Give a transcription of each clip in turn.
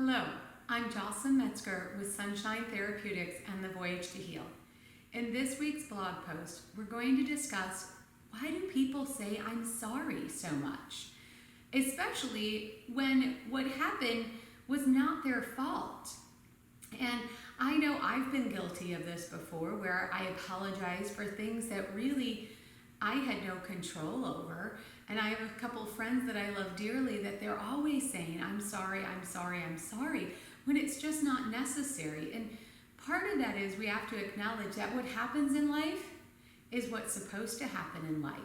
Hello, I'm Jocelyn with Sunshine Therapeutics and the Voyage to Heal. In this week's blog post, we're going to discuss why do people say I'm sorry so much, especially when what happened was not their fault. And I know I've been guilty of this before, where I apologize for things that really I had no control over. And I have a couple friends that I love dearly that they're always saying, I'm sorry, I'm sorry, I'm sorry, when it's just not necessary. And part of that is we have to acknowledge that what happens in life is what's supposed to happen in life,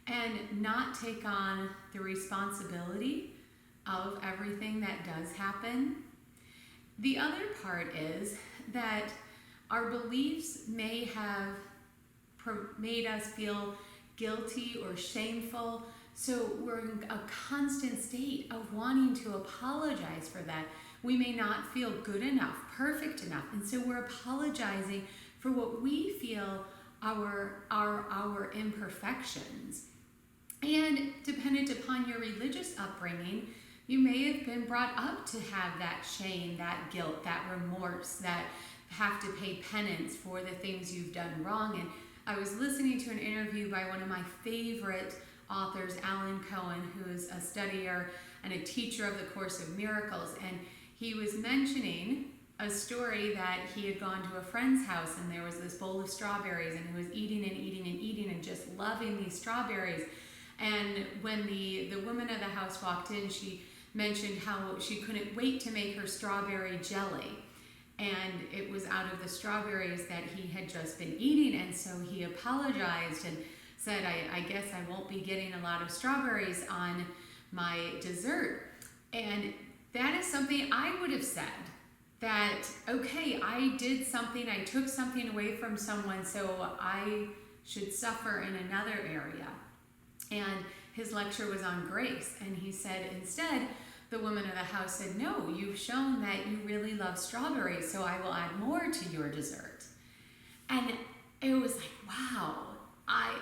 and not take on the responsibility of everything that does happen. The other part is that our beliefs may have made us feel guilty or shameful, so we're in a constant state of wanting to apologize for that. We may not feel good enough, perfect enough, and so we're apologizing for what we feel our imperfections. And dependent upon your religious upbringing, you may have been brought up to have that shame, that guilt, that remorse, that have to pay penance for the things you've done wrong. And I was listening to an interview by one of my favorite authors, Alan Cohen, who is a studier and a teacher of the Course of Miracles, and he was mentioning a story that he had gone to a friend's house and there was this bowl of strawberries and he was eating and eating and eating and just loving these strawberries. And when the woman of the house walked in, she mentioned how she couldn't wait to make her strawberry jelly. And it was out of the strawberries that he had just been eating, and so he apologized and said, I guess I won't be getting a lot of strawberries on my dessert. And that is something I would have said, that, okay, I did something, I took something away from someone, so I should suffer in another area. And his lecture was on grace, and he said, instead, the woman of the house said, no, you've shown that you really love strawberries, so I will add more to your dessert. And it was like, wow, I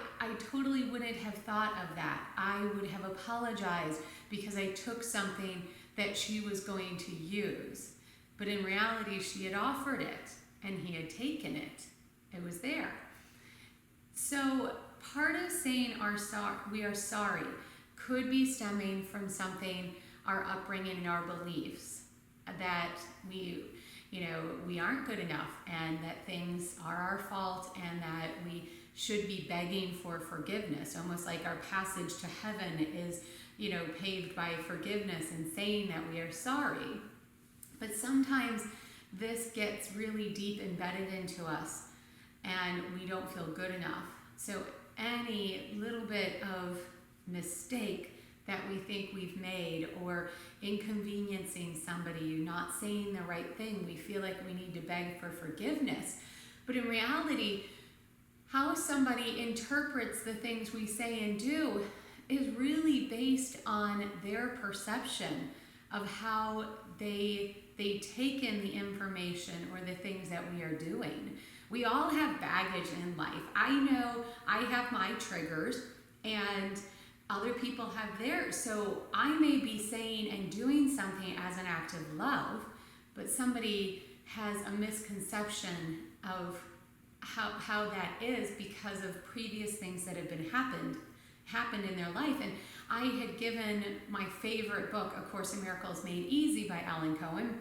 totally wouldn't have thought of that. I would have apologized because I took something that she was going to use. But in reality, she had offered it, and he had taken it. It was there. So part of saying we are sorry could be stemming from something, our upbringing and our beliefs, that we aren't good enough and that things are our fault and that we should be begging for forgiveness, almost like our passage to heaven is, paved by forgiveness and saying that we are sorry. But sometimes this gets really deep embedded into us and we don't feel good enough. So any little bit of mistake that we think we've made, or inconveniencing somebody, not saying the right thing, we feel like we need to beg for forgiveness. But in reality, how somebody interprets the things we say and do is really based on their perception of how they take in the information or the things that we are doing. We all have baggage in life. I know I have my triggers and other people have theirs. So I may be saying and doing something as an act of love, but somebody has a misconception of how that is because of previous things that have been happened in their life. And I had given my favorite book, A Course in Miracles Made Easy by Alan Cohen,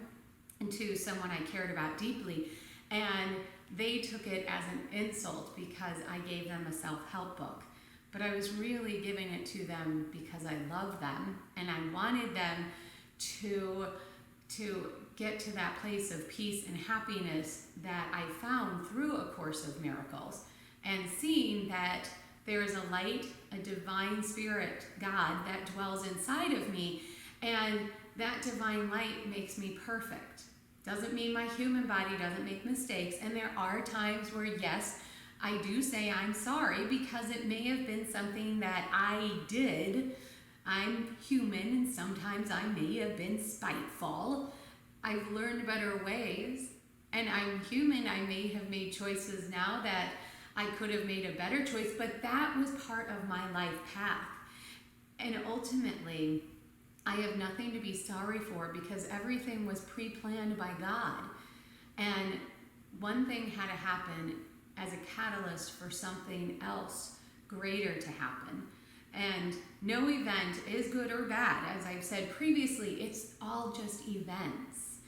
and to someone I cared about deeply. And they took it as an insult because I gave them a self-help book. But I was really giving it to them because I love them and I wanted them to get to that place of peace and happiness that I found through A Course of Miracles, and seeing that there is a light, a divine spirit, God, that dwells inside of me, and that divine light makes me perfect. Doesn't mean my human body doesn't make mistakes, and there are times where, yes, I do say I'm sorry because it may have been something that I did. I'm human and sometimes I may have been spiteful. I've learned better ways, and I'm human. I may have made choices now that I could have made a better choice, but that was part of my life path. And ultimately, I have nothing to be sorry for because everything was pre-planned by God. And one thing had to happen as a catalyst for something else greater to happen. And no event is good or bad. As I've said previously, it's all just events.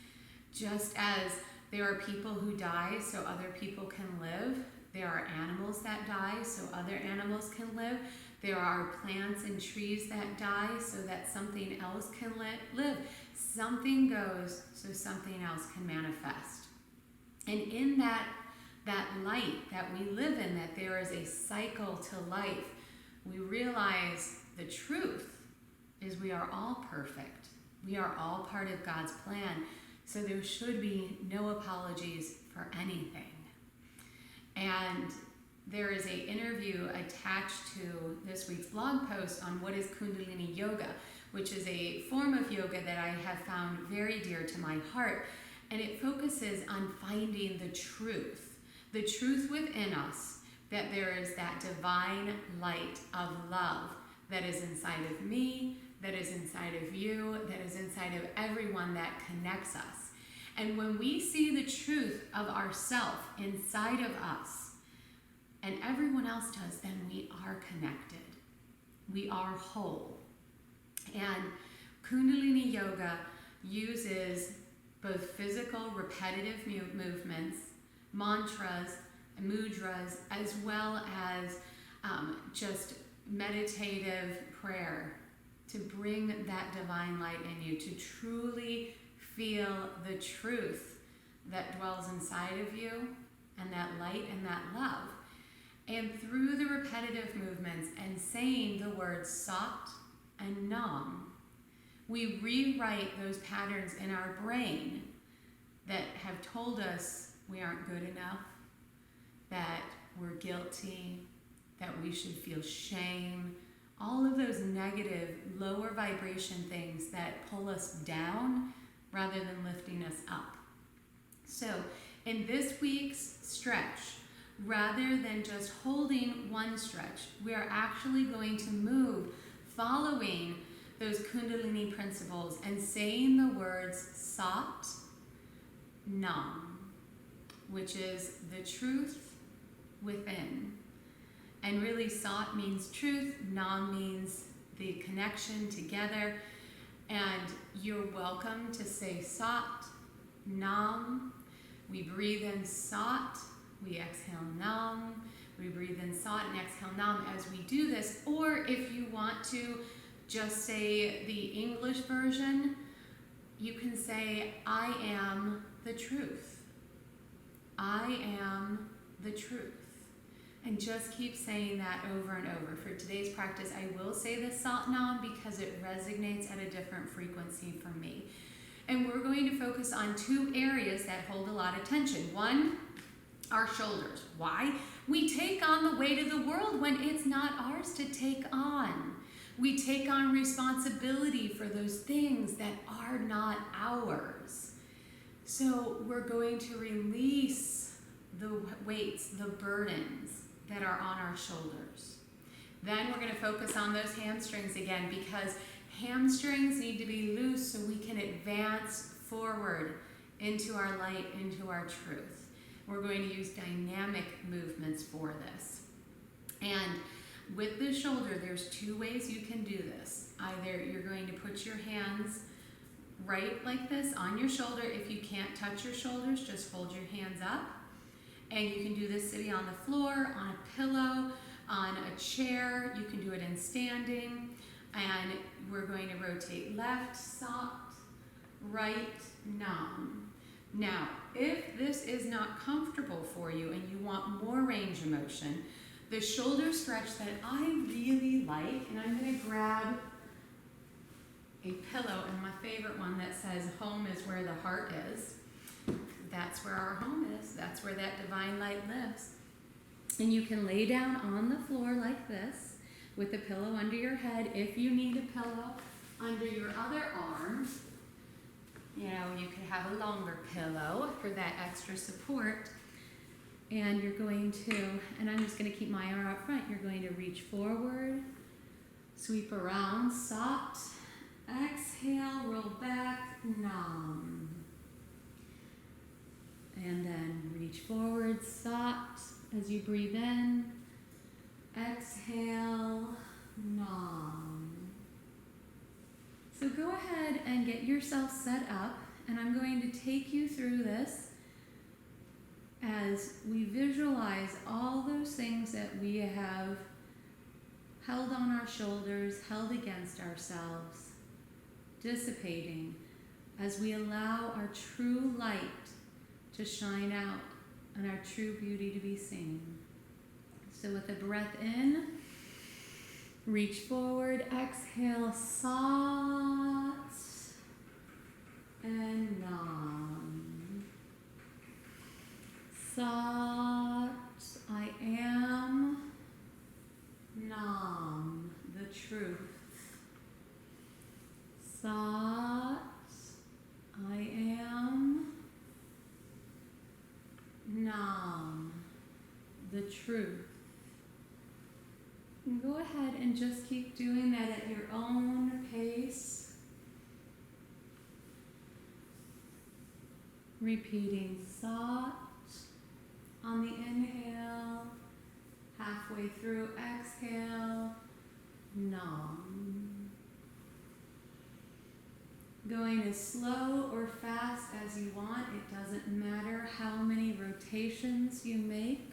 Just as there are people who die so other people can live, there are animals that die so other animals can live, there are plants and trees that die so that something else can live. Something goes so something else can manifest. And in that light that we live in, that there is a cycle to life, we realize the truth is we are all perfect. We are all part of God's plan. So there should be no apologies for anything. And there is an interview attached to this week's blog post on what is Kundalini Yoga, which is a form of yoga that I have found very dear to my heart. And it focuses on finding the truth within us, that there is that divine light of love that is inside of me, that is inside of you, that is inside of everyone that connects us. And when we see the truth of ourself inside of us, and everyone else does, then we are connected. We are whole. And Kundalini Yoga uses both physical, repetitive movements, mantras, mudras, as well as just meditative prayer to bring that divine light in you, to truly feel the truth that dwells inside of you, and that light and that love. And through the repetitive movements and saying the words Sat and Nam, we rewrite those patterns in our brain that have told us we aren't good enough, that we're guilty, that we should feel shame, all of those negative, lower vibration things that pull us down rather than lifting us up. So in this week's stretch, rather than just holding one stretch, we are actually going to move following those Kundalini principles and saying the words Sat, Nam, which is the truth within. And really, Sat means truth, Nam means the connection together. And you're welcome to say Sat, Nam. We breathe in Sat, we exhale Nam. We breathe in Sat and exhale Nam as we do this. Or if you want to just say the English version, you can say, I am the truth. I am the truth. And just keep saying that over and over. For today's practice, I will say the Sat Nam because it resonates at a different frequency for me. And we're going to focus on two areas that hold a lot of tension. One, our shoulders. Why? We take on the weight of the world when it's not ours to take on. We take on responsibility for those things that are not ours. So we're going to release the weights, the burdens that are on our shoulders. Then we're going to focus on those hamstrings again, because hamstrings need to be loose so we can advance forward into our light, into our truth. We're going to use dynamic movements for this. And with the shoulder, there's two ways you can do this. Either you're going to put your hands right like this on your shoulder. If you can't touch your shoulders, just hold your hands up. And you can do this sitting on the floor, on a pillow, on a chair. You can do it in standing. And we're going to rotate left, Sat, right, Nam. Now, if this is not comfortable for you and you want more range of motion, the shoulder stretch that I really like, and I'm going to grab a pillow, and my favorite one that says home is where the heart is. That's where our home is. That's where that divine light lives. And you can lay down on the floor like this with the pillow under your head. If you need a pillow under your other arm, you know, you could have a longer pillow for that extra support. And you're going to, and I'm just going to keep my arm up front, you're going to reach forward, sweep around, Sat, Exhale, roll back, nam. And then reach forward, sat as you breathe in. Exhale, nam. So go ahead and get yourself set up, and I'm going to take you through this as we visualize all those things that we have held on our shoulders, held against ourselves, dissipating as we allow our true light to shine out and our true beauty to be seen. So with a breath in, reach forward, exhale, sat, and nam. Sat, I am, nam, the truth. Sat, I am, nam, the truth. And go ahead and just keep doing that at your own pace. Repeating sat on the inhale, halfway through exhale, nam. Going as slow or fast as you want, it doesn't matter how many rotations you make.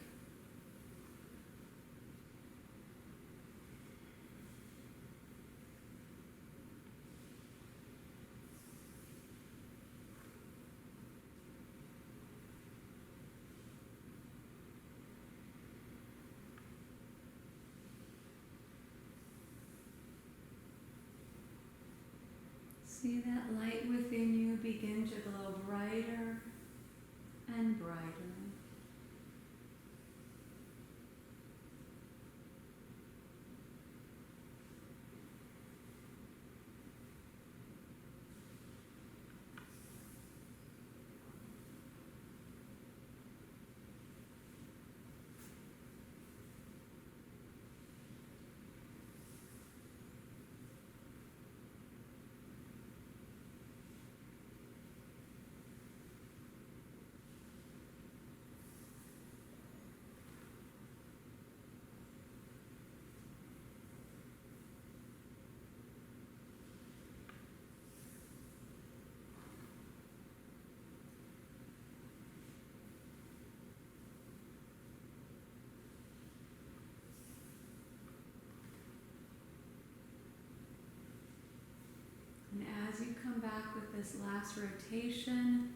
See that light within you begin to glow brighter and brighter. And as you come back with this last rotation,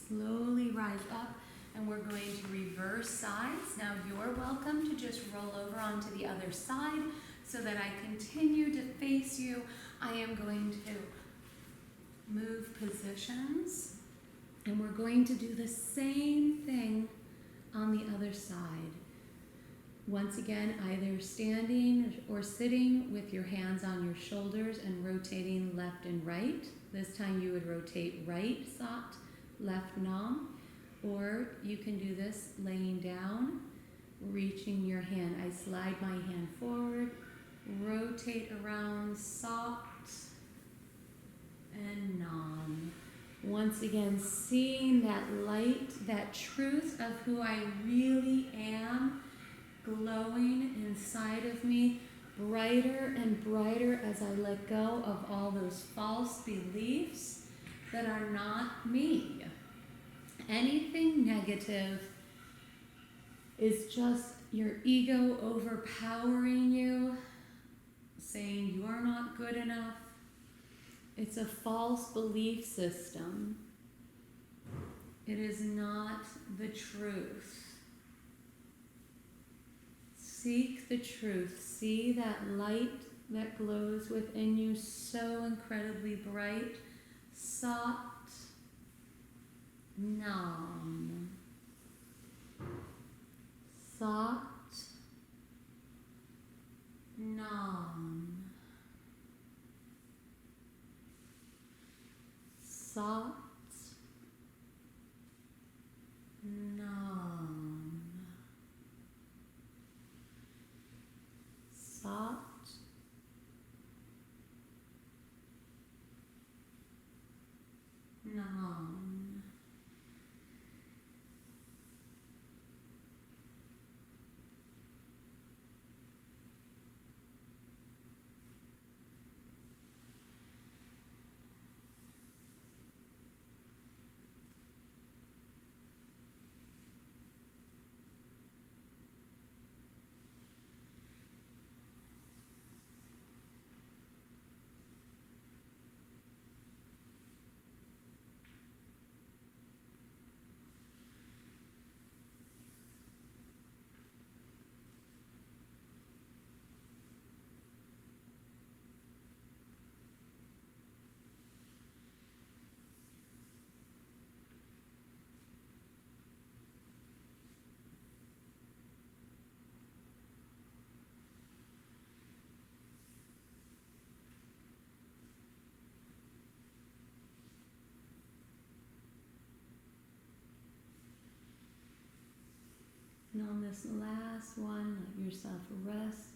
slowly rise up, and we're going to reverse sides. Now you're welcome to just roll over onto the other side so that I continue to face you. I am going to move positions, and we're going to do the same thing on the other side. Once again, either standing or sitting with your hands on your shoulders and rotating left and right. This time you would rotate right, sat, left, nam. Or you can do this laying down, reaching your hand. I slide my hand forward, rotate around, sat, and nam. Once again, seeing that light, that truth of who I really am, glowing inside of me, brighter and brighter as I let go of all those false beliefs that are not me. Anything negative is just your ego overpowering you, saying you're not good enough. It's a false belief system. It is not the truth. Seek the truth. See that light that glows within you so incredibly bright. Sat, nam. Sat, nam. Sat, nam. Sat, And on this last one, let yourself rest.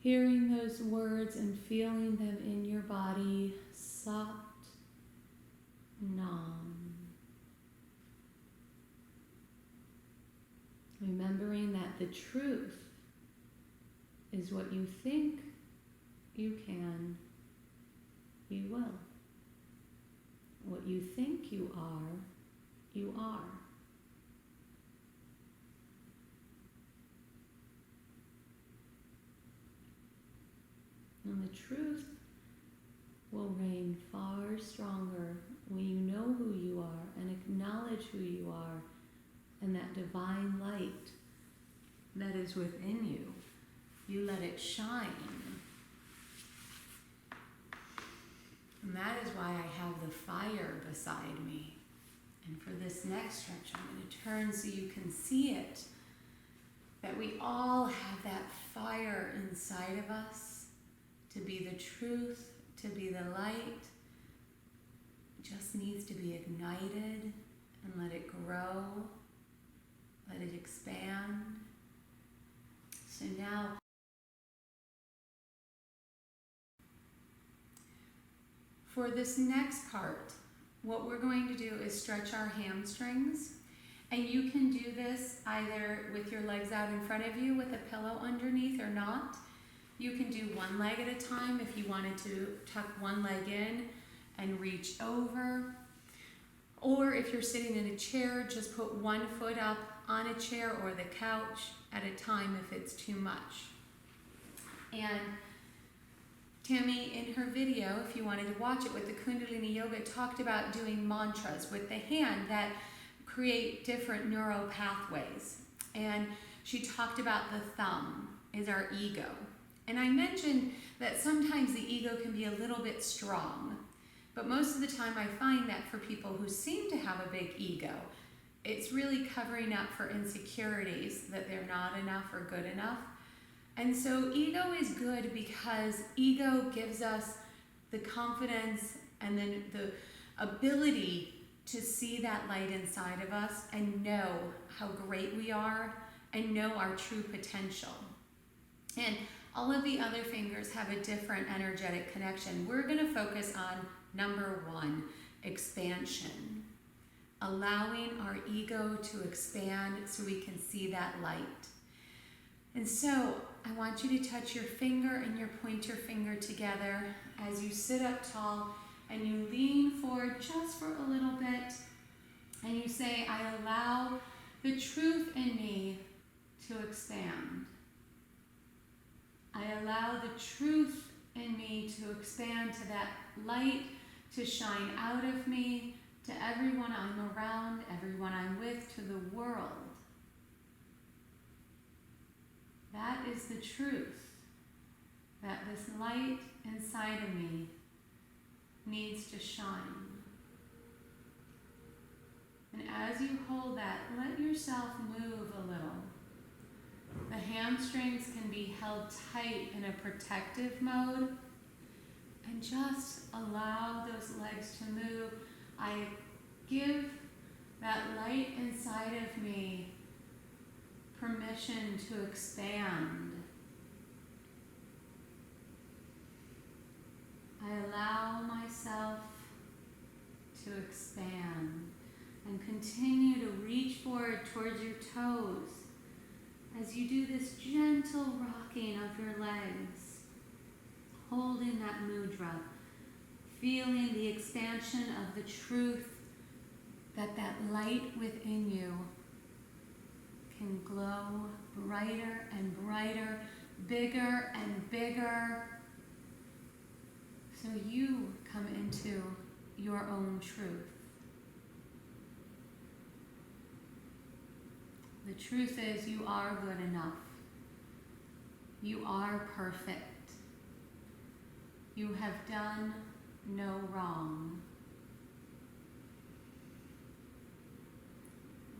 Hearing those words and feeling them in your body, Sat Nam. Remembering that the truth is what you think you can, you will. What you think you are, you are. And the truth will reign far stronger when you know who you are and acknowledge who you are and that divine light that is within you. You let it shine. And that is why I have the fire beside me. And for this next stretch, I'm going to turn so you can see it. That we all have that fire inside of us to be the truth, to be the light. It just needs to be ignited and let it grow, let it expand. So now, for this next part, what we're going to do is stretch our hamstrings. And you can do this either with your legs out in front of you with a pillow underneath or not. You can do one leg at a time if you wanted to tuck one leg in and reach over. Or if you're sitting in a chair, just put one foot up on a chair or the couch at a time if it's too much. And Tammy, in her video, if you wanted to watch it with the Kundalini Yoga, talked about doing mantras with the hand that create different neural pathways. And she talked about the thumb is our ego. And I mentioned that sometimes the ego can be a little bit strong. But most of the time I find that for people who seem to have a big ego, it's really covering up for insecurities, that they're not enough or good enough. And so ego is good because ego gives us the confidence and then the ability to see that light inside of us and know how great we are and know our true potential. And all of the other fingers have a different energetic connection. We're going to focus on number one, expansion. Allowing our ego to expand so we can see that light. And so I want you to touch your finger and your pointer finger together as you sit up tall and you lean forward just for a little bit and you say, I allow the truth in me to expand. I allow the truth in me to expand, to that light to shine out of me, to everyone I'm around, everyone I'm with, to the world. That is the truth, that this light inside of me needs to shine. And as you hold that, let yourself move a little. The hamstrings can be held tight in a protective mode, and just allow those legs to move. I give that light inside of me permission to expand. I allow myself to expand and continue to reach forward towards your toes as you do this gentle rocking of your legs, holding that mudra, feeling the expansion of the truth that that light within you can glow brighter and brighter, bigger and bigger, so you come into your own truth. The truth is you are good enough. You are perfect. You have done no wrong.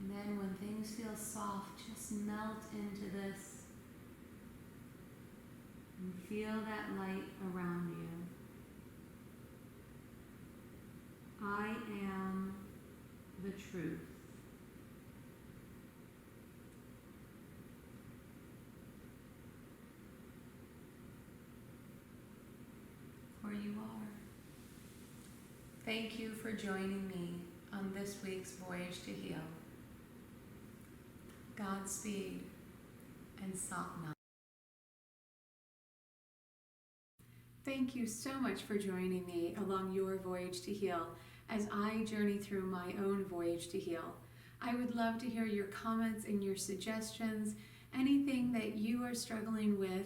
And then when things feel soft, just melt into this and feel that light around you. I am the truth. Thank you for joining me on this week's Voyage to Heal. Godspeed and Satnam. Thank you so much for joining me along your Voyage to Heal as I journey through my own Voyage to Heal. I would love to hear your comments and your suggestions, anything that you are struggling with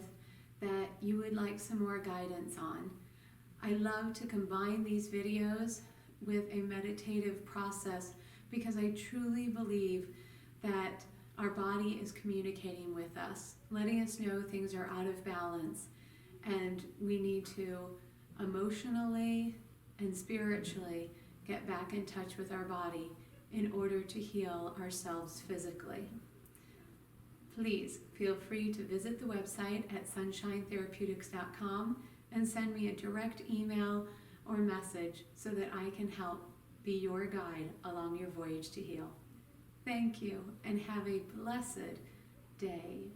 that you would like some more guidance on. I love to combine these videos with a meditative process because I truly believe that our body is communicating with us, letting us know things are out of balance, and we need to emotionally and spiritually get back in touch with our body in order to heal ourselves physically. Please feel free to visit the website at sunshinetherapeutics.com and send me a direct email or message so that I can help be your guide along your voyage to heal. Thank you and have a blessed day.